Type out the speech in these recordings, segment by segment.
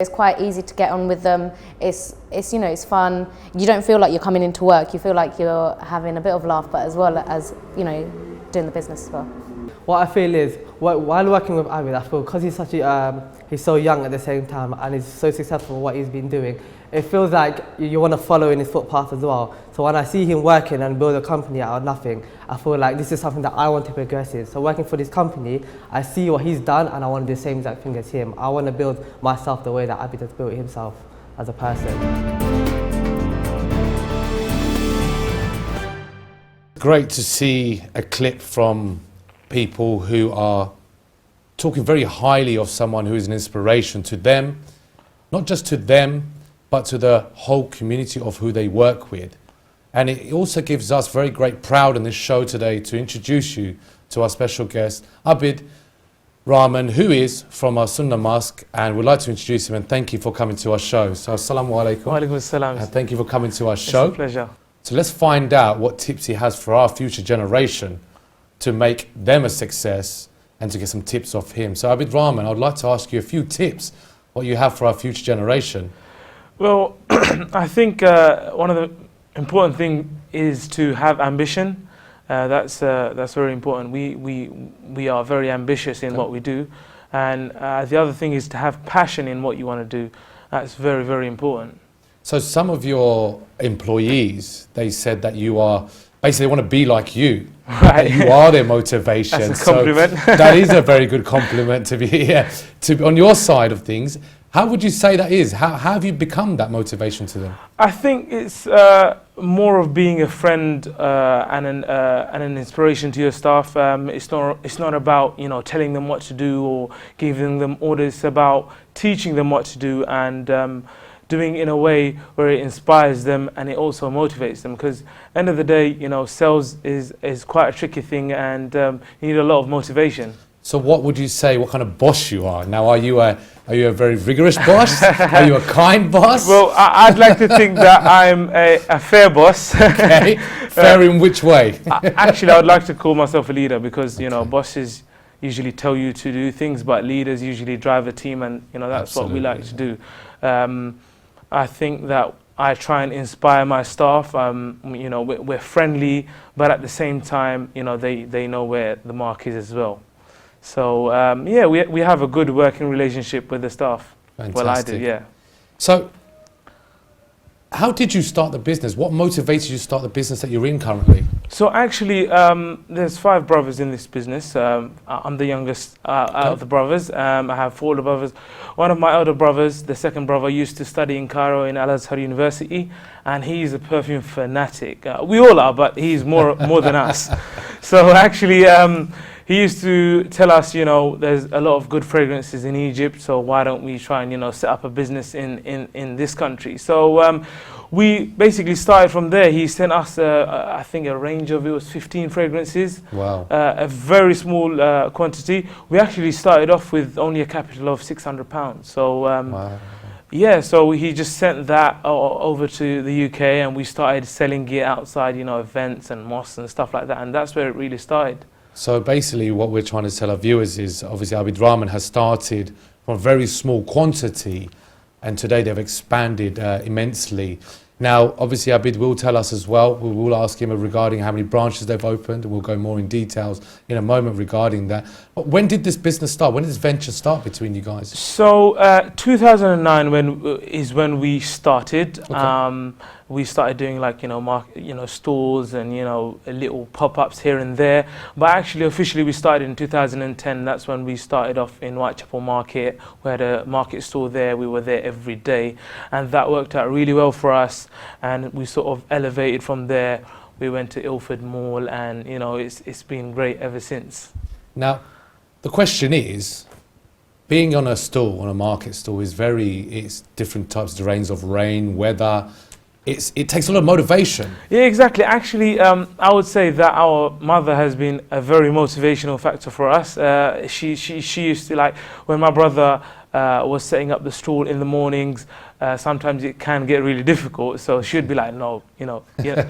It's quite easy to get on with them. It's you know, it's fun. You don't feel like you're coming into work. You feel like you're having a bit of laugh, but as well as, you know, doing the business as well. What I feel is, while working with Abid, I feel because he's so young at the same time and he's so successful at what he's been doing, it feels like you want to follow in his footpath as well. So when I see him working and build a company out of nothing, I feel like this is something that I want to progress in. So working for this company, I see what he's done and I want to do the same exact thing as him. I want to build myself the way that Abid has built himself as a person. Great to see a clip from people who are talking very highly of someone who is an inspiration to them, not just to them, but to the whole community of who they work with. And it also gives us very great pride on this show today to introduce you to our special guest, Abid Rahman, who is from our Sunna Musk, and we'd like to introduce him and thank you for coming to our show. So, assalamu alaikum. Wa alaikum assalam. And thank you for coming to our show. It's a pleasure. So let's find out what tips he has for our future generation to make them a success and to get some tips off him. So Abid Rahman, I'd like to ask you a few tips, what you have for our future generation. Well, I think one of the important things is to have ambition. That's very important. We are very ambitious in what we do. And the other thing is to have passion in what you want to do. That's very, very important. So some of your employees, they said that you are, basically want to be like you. Right. You are their motivation. That's a compliment. So that is a very good compliment to be here. On your side of things, how would you say that is? How have you become that motivation to them? I think it's more of being a friend and an inspiration to your staff. It's not about, you know, telling them what to do or giving them orders. It's about teaching them what to do and doing in a way where it inspires them and it also motivates them, because end of the day, you know, sales is quite a tricky thing and you need a lot of motivation. So what would you say, what kind of boss you are? Now, are you a very rigorous boss? Are you a kind boss? Well, I'd like to think that I'm a fair boss. Okay. Fair in which way? Actually, I would like to call myself a leader because, you know, bosses usually tell you to do things, but leaders usually drive a team, and, you know, that's Absolutely. What we like to do. I think that I try and inspire my staff. You know, we're friendly, but at the same time, you know, they know where the mark is as well. So yeah, we have a good working relationship with the staff. Fantastic. Well, I do, yeah. So, how did you start the business? What motivated you to start the business that you're in currently? So actually, there's 5 brothers in this business. I'm the youngest out of the brothers. I have 4 older brothers. One of my elder brothers, the second brother, used to study in Cairo in Al-Azhar University, and he's a perfume fanatic. We all are, but he's more than us. So actually, he used to tell us, you know, there's a lot of good fragrances in Egypt, so why don't we try and, you know, set up a business in this country? So we basically started from there. He sent us, I think, a range of, it was 15 fragrances. Wow. A very small quantity. We actually started off with only a capital of £600. So wow. yeah, so he just sent that over to the UK, and we started selling it outside, you know, events and mosques and stuff like that, and that's where it really started. So basically what we're trying to tell our viewers is, obviously Abid Rahman has started from a very small quantity, and today they've expanded immensely. Now, obviously Abid will tell us as well. We will ask him regarding how many branches they've opened, and we'll go more in details in a moment regarding that. But when did this business start? When did this venture start between you guys? So 2009 is when we started. Okay. We started doing, like, you know, stores and, you know, little pop-ups here and there. But actually, officially, we started in 2010. That's when we started off in Whitechapel Market. We had a market store there. We were there every day, and that worked out really well for us. And we sort of elevated from there. We went to Ilford Mall, and, you know, it's been great ever since. Now, the question is, being on a store, on a market store, it's different types of range of rain, weather. It takes a lot of motivation. Yeah, exactly. Actually, I would say that our mother has been a very motivational factor for us. She used to, like, when my brother was setting up the stall in the mornings, sometimes it can get really difficult. So she'd be like, no, you're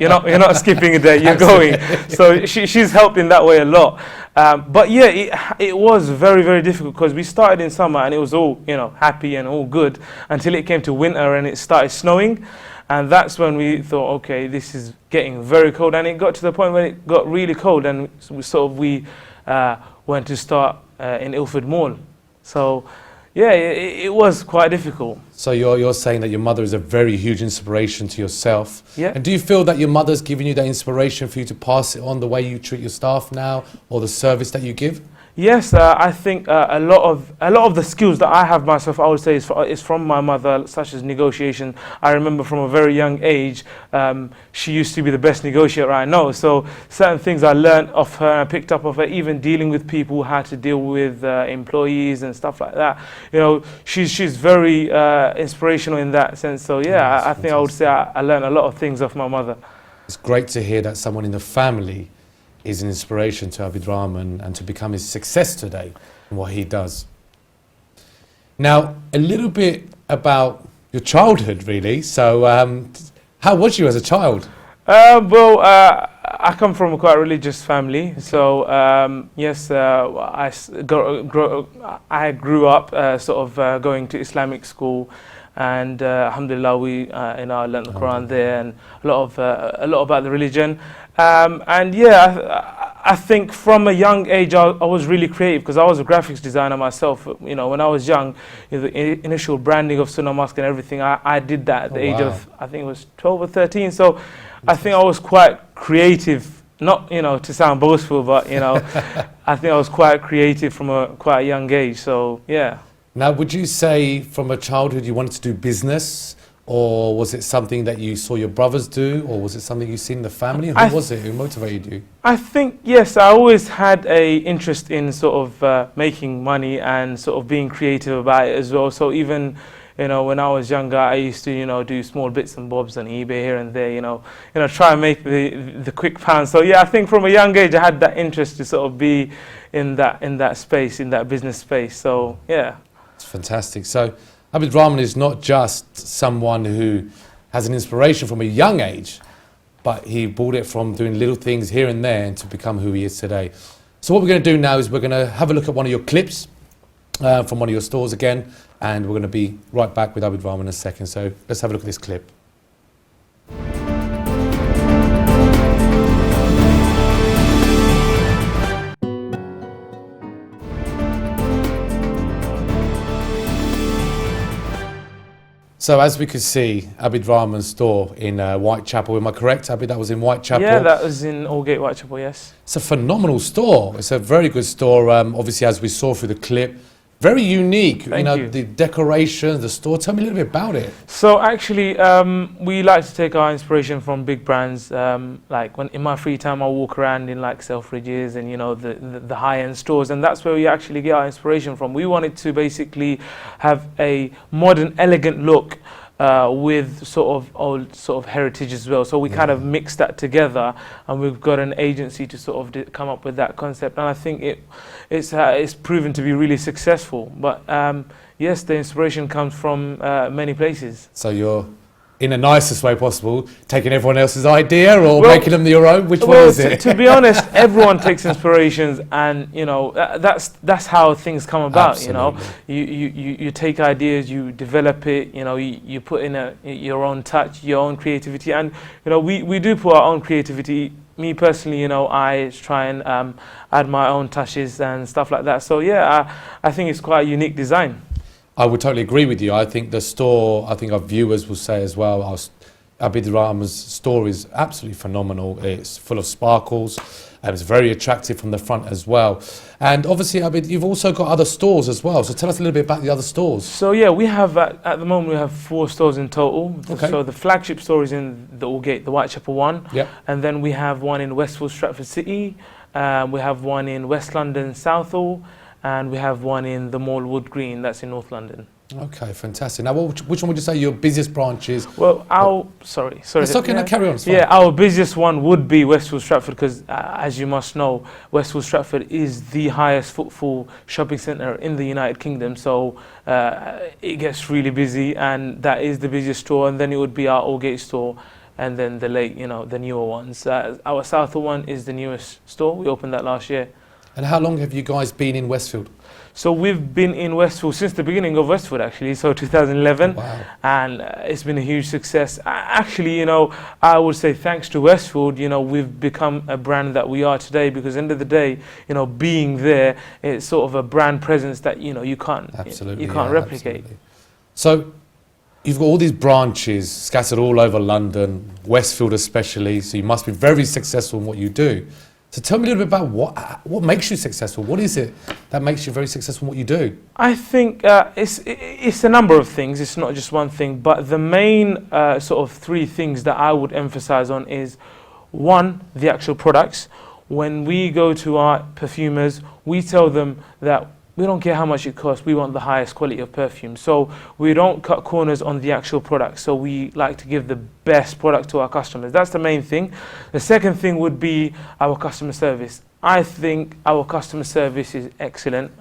not skipping a day, you're going. So she's helped in that way a lot. But yeah, it was very, very difficult because we started in summer and it was all, happy and all good until it came to winter and it started snowing. And that's when we thought, okay, this is getting very cold. And it got to the point where it got really cold and we went to start in Ilford Mall. So yeah, it was quite difficult. So you're saying that your mother is a very huge inspiration to yourself. Yeah. And do you feel that your mother's giving you that inspiration for you to pass it on the way you treat your staff now or the service that you give? Yes, I think a lot of the skills that I have myself, I would say, is from my mother, such as negotiation. I remember from a very young age, she used to be the best negotiator I know. So certain things I learned off her and I picked up of her, even dealing with people, how to deal with employees and stuff like that. She's very inspirational in that sense. So yeah, I think I would say I learned a lot of things off my mother. It's great to hear that someone in the family is an inspiration to Abid Rahman and to become his success today in what he does. Now, a little bit about your childhood, really. So, how was you as a child? I come from a quite religious family. So, yes, I grew up sort of going to Islamic school. And alhamdulillah, we I learned the Quran there and a lot about the religion. And yeah, I think from a young age I was really creative because I was a graphics designer myself. When I was young, the initial branding of Sunna Musk and everything, I did that at the age of, I think it was 12 or 13. So I think I was quite creative. Not to sound boastful, but I think I was quite creative from quite a young age. So yeah. Now, would you say from a childhood you wanted to do business, or was it something that you saw your brothers do, or was it something you seen in the family? Who was it who motivated you? I think, yes, I always had a interest in sort of making money and sort of being creative about it as well. So even, when I was younger, I used to, do small bits and bobs on eBay here and there, try and make the quick pounds. So yeah, I think from a young age I had that interest to sort of be in that space, in that business space. So yeah. It's fantastic. So Abid Rahman is not just someone who has an inspiration from a young age, but he brought it from doing little things here and there and to become who he is today. So what we're going to do now is we're going to have a look at one of your clips from one of your stores again, and we're going to be right back with Abid Rahman in a second. So let's have a look at this clip. So as we could see, Abid Rahman's store in Whitechapel, am I correct, Abid? That was in Whitechapel? Yeah, that was in Aldgate, Whitechapel, yes. It's a phenomenal store. It's a very good store, obviously, as we saw through the clip. Very unique, Thank you. The decorations, the store. Tell me a little bit about it. So actually, we like to take our inspiration from big brands. Like when in my free time, I walk around in like Selfridges and the high-end stores, and that's where we actually get our inspiration from. We wanted to basically have a modern, elegant look with sort of old sort of heritage as well. So we kind of mixed that together, and we've got an agency to sort of come up with that concept. And I think it's proven to be really successful. But yes, the inspiration comes from many places. So you're, in the nicest way possible, taking everyone else's idea or making them your own? Which one is it? To be honest, everyone takes inspirations, and that's how things come about. Absolutely. You take ideas, you develop it. You put in your own touch, your own creativity, and we do put our own creativity. Me personally, I try and add my own touches and stuff like that. So yeah, I think it's quite a unique design. I would totally agree with you. I think the store, I think our viewers will say as well, Abid Rahman's store is absolutely phenomenal. It's full of sparkles and it's very attractive from the front as well. And obviously, Abid, you've also got other stores as well. So tell us a little bit about the other stores. So yeah, we have, at the moment, we have 4 stores in total. Okay. So the flagship store is in the Aldgate, the Whitechapel one. Yep. And then we have one in Westfield, Stratford City. We have one in West London, Southall. And we have one in the Mall Wood Green, that's in North London. Okay, fantastic. Now, which one would you say your busiest branch is? Well, sorry. It's okay, no, carry on. It's fine. Yeah, our busiest one would be Westfield Stratford because, as you must know, Westfield Stratford is the highest footfall shopping centre in the United Kingdom. So it gets really busy, and that is the busiest store. And then it would be our Aldgate store, and then the newer ones. Our Southall one is the newest store. We opened that last year. And how long have you guys been in Westfield? So we've been in Westfield since the beginning of Westfield, actually, so 2011. Wow. And it's been a huge success. Actually, I would say thanks to Westfield, we've become a brand that we are today, because end of the day, being there, it's sort of a brand presence that, you can't replicate. Absolutely. So you've got all these branches scattered all over London, Westfield especially, so you must be very successful in what you do. So tell me a little bit about what makes you successful. What is it that makes you very successful in what you do? I think it's a number of things. It's not just one thing. But the main sort of three things that I would emphasize on is, one, the actual products. When we go to our perfumers, we tell them that we don't care how much it costs, we want the highest quality of perfume. So we don't cut corners on the actual product. So we like to give the best product to our customers. That's the main thing. The second thing would be our customer service. I think our customer service is excellent,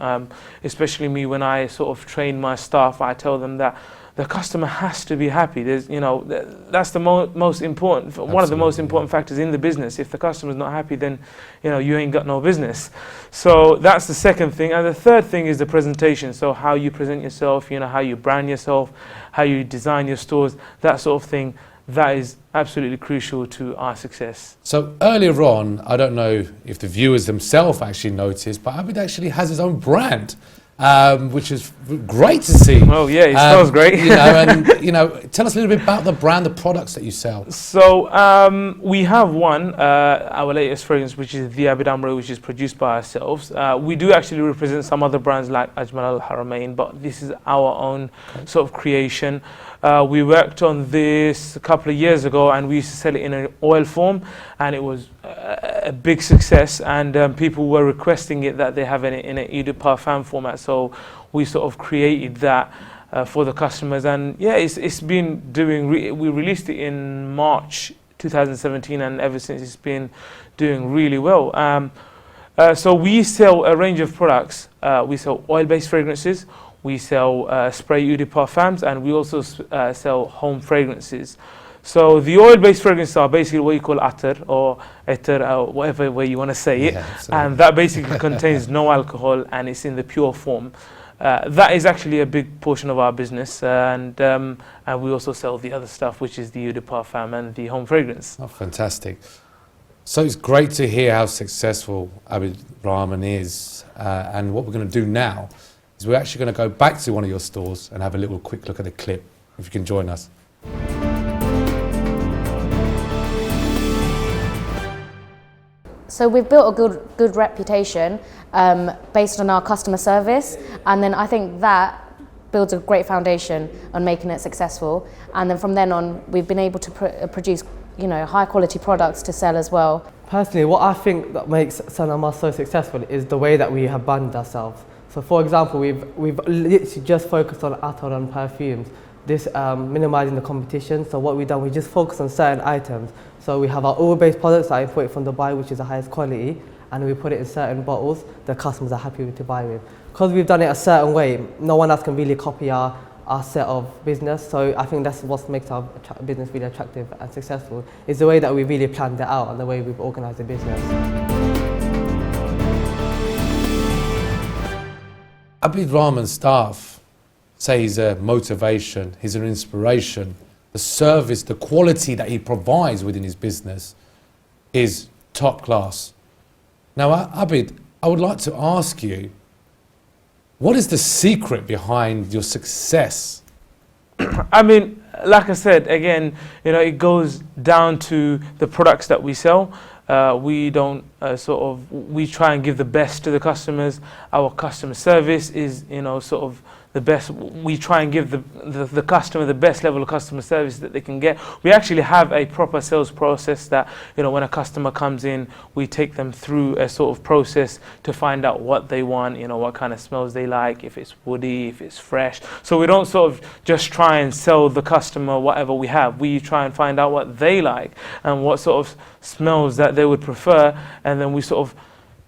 especially me when I sort of train my staff. I tell them that the customer has to be happy. That's the most important, Absolutely, one of the most important factors in the business. If the customer's not happy, then you ain't got no business. So that's the second thing. And the third thing is the presentation. So how you present yourself, how you brand yourself, how you design your stores, that sort of thing. That is absolutely crucial to our success. So earlier on, I don't know if the viewers themselves actually noticed, but Abid actually has his own brand. Which is great to see. Oh yeah, it smells great. Tell us a little bit about the brand, the products that you sell. So we have our latest fragrance, which is the Abid Amro, which is produced by ourselves. We do actually represent some other brands like Ajmal Al Haramain, but this is our own sort of creation. We worked on this a couple of years ago, and we used to sell it in an oil form, and it was a big success, and people were requesting it that they have it in an eau de parfum format. So we sort of created that for the customers, and yeah, it's been doing. We released it in March 2017, and ever since it's been doing really well. So we sell a range of products. We sell oil-based fragrances. We sell spray eau de parfums, and we also sell home fragrances. So the oil-based fragrances are basically what you call attar or etar, whatever way you want to say it. And that basically contains no alcohol, and it's in the pure form. That is actually a big portion of our business, and we also sell the other stuff, which is the eau de parfum and the home fragrance. Oh, fantastic. So it's great to hear how successful Abid Rahman is. And what we're going to do now is we're actually going to go back to one of your stores and have a little quick look at the clip, if you can join us. So we've built a good reputation based on our customer service, and then I think that builds a great foundation on making it successful. And then from then on, we've been able to produce, high quality products to sell as well. Personally, what I think that makes Sunna Musk so successful is the way that we have branded ourselves. So for example, we've literally just focused on attar and perfumes, this minimizing the competition. So what we've done, we just focus on certain items. So we have our oil-based products that are imported from Dubai, which is the highest quality, and we put it in certain bottles the customers are happy to buy with. Because we've done it a certain way, no one else can really copy our set of business. So I think that's what makes our business really attractive and successful, is the way that we really planned it out and the way we've organized the business. Abid Rahman's staff say he's a motivation, he's an inspiration. The service, the quality that he provides within his business is top class. Now, Abid, I would like to ask you, what is the secret behind your success? I mean, like I said, again, it goes down to the products that we sell. We don't we try and give the best to the customers. Our customer service is, sort of the best. We try and give the customer the best level of customer service that they can get. We actually have a proper sales process that, you know, when a customer comes in, we take them through a sort of process to find out what they want, you know, what kind of smells they like, if it's woody, if it's fresh. So we don't sort of just try and sell the customer whatever we have. We try and find out what they like and what sort of smells that they would prefer, and then we sort of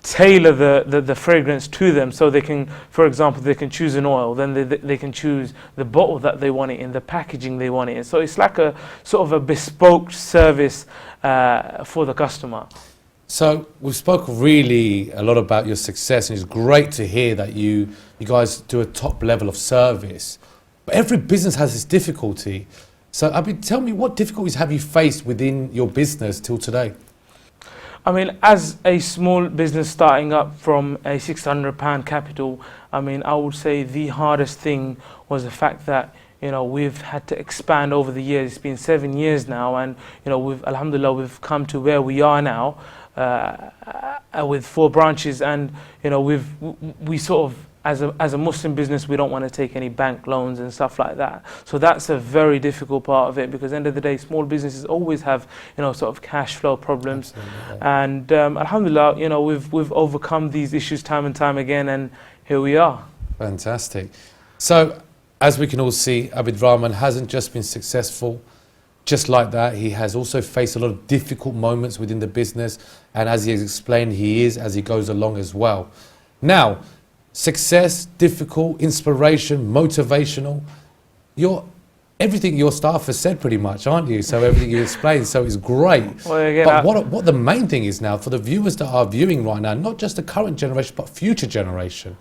tailor the fragrance to them, so they can, for example, they can choose an oil, then they can choose the bottle that they want it in, the packaging they want it in. So it's like a sort of a bespoke service for the customer. So we've spoken really a lot about your success, and it's great to hear that you guys do a top level of service. But every business has its difficulty. So I mean, tell me, what difficulties have you faced within your business till today? I mean, as a small business starting up from a £600 capital, I mean, I would say the hardest thing was the fact that, you know, we've had to expand over the years. It's been 7 years now, and, you know, alhamdulillah, we've come to where we are now with 4 branches, and, you know, we sort of, as a Muslim business, we don't want to take any bank loans and stuff like that. So that's a very difficult part of it, because at the end of the day, small businesses always have, you know, sort of cash flow problems. Yeah. And alhamdulillah, you know, we've overcome these issues time and time again, and here we are. Fantastic. So as we can all see, Abid Rahman hasn't just been successful just like that. He has also faced a lot of difficult moments within the business, and as he has explained, he is as he goes along as well. Now, success, difficult, inspiration, motivational. Everything your staff has said pretty much, aren't you? So everything you explained, so it's great. Well, again, but what the main thing is now, for the viewers that are viewing right now, not just the current generation, but future generation,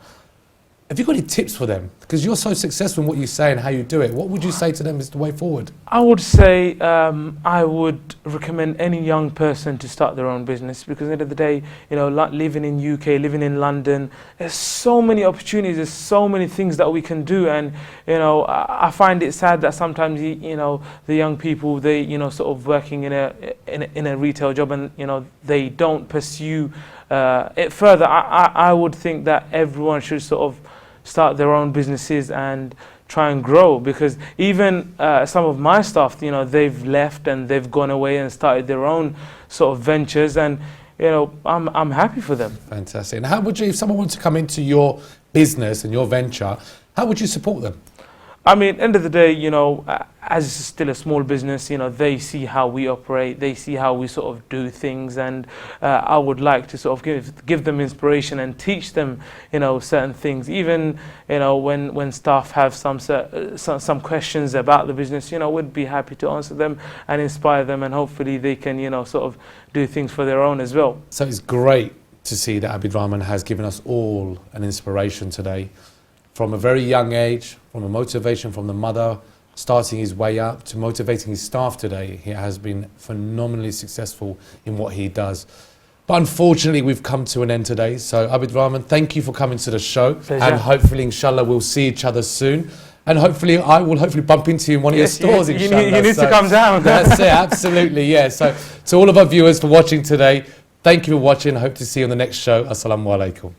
have you got any tips for them? Because you're so successful in what you say and how you do it. What would you say to them is the way forward? I would say I would recommend any young person to start their own business, because at the end of the day, you know, living in UK, living in London, there's so many opportunities, there's so many things that we can do, and, you know, I find it sad that sometimes, you know, the young people, they, you know, sort of working in a retail job, and, you know, they don't pursue it further. I would think that everyone should sort of start their own businesses and try and grow, because even some of my staff, you know, they've left and they've gone away and started their own sort of ventures, and, you know, I'm happy for them. Fantastic. And how would you, if someone wants to come into your business and your venture, how would you support them? I mean, end of the day, you know, as it's still a small business, you know, they see how we operate, they see how we sort of do things, and I would like to sort of give them inspiration and teach them, you know, certain things. Even, you know, when staff have some questions about the business, you know, we'd be happy to answer them and inspire them, and hopefully they can, you know, sort of do things for their own as well. So it's great to see that Abid Rahman has given us all an inspiration today. From a very young age, from a motivation from the mother, starting his way up to motivating his staff today, he has been phenomenally successful in what he does. But unfortunately, we've come to an end today. So Abid Rahman, thank you for coming to the show. Pleasure. And hopefully, inshallah, we'll see each other soon. And hopefully, I will bump into you in one of your stores, inshallah. You need to come down. That's it, absolutely, yeah. So to all of our viewers for watching today, thank you for watching. Hope to see you on the next show. Assalamu alaikum.